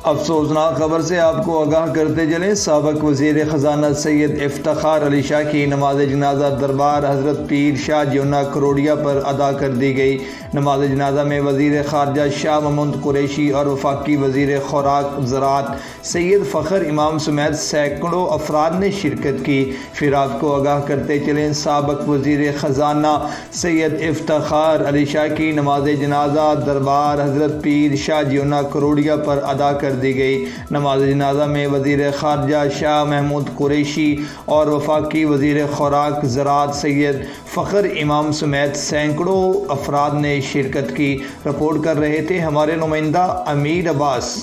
अफसोसनाक खबर से आपको आगाह करते चलें, साबिक वज़ीर ख़जाना सैयद इफ्तिखार अली शाह की नमाज जनाजा दरबार हज़रत पीर शाह जियोना करोड़िया पर अदा कर दी गई। नमाज जनाजा में वज़ीर ख़ारजा शाह महमूद कुरैशी और वफाकी वज़ीर खुराक ज़राअत सैयद फ़खर इमाम समेत सैकड़ों अफराद ने शिरकत की। फिर आपको आगाह करते चलें, साबिक वज़ीर ख़जाना सैयद इफ्तिखार अली शाह की नमाज जनाजा दरबार हज़रत पीर शाह जियोना करोड़िया पर अदा कर दी गई। नमाज जनाजा में वज़ीर ख़ारजा शाह महमूद कुरैशी और वफाकी वज़ीर खुराक ज़राअत सैयद फ़खर इमाम समेत सैकड़ों अफराद ने शिरकत की। रिपोर्ट कर रहे थे हमारे नुमाइंदा अमीर अब्बास।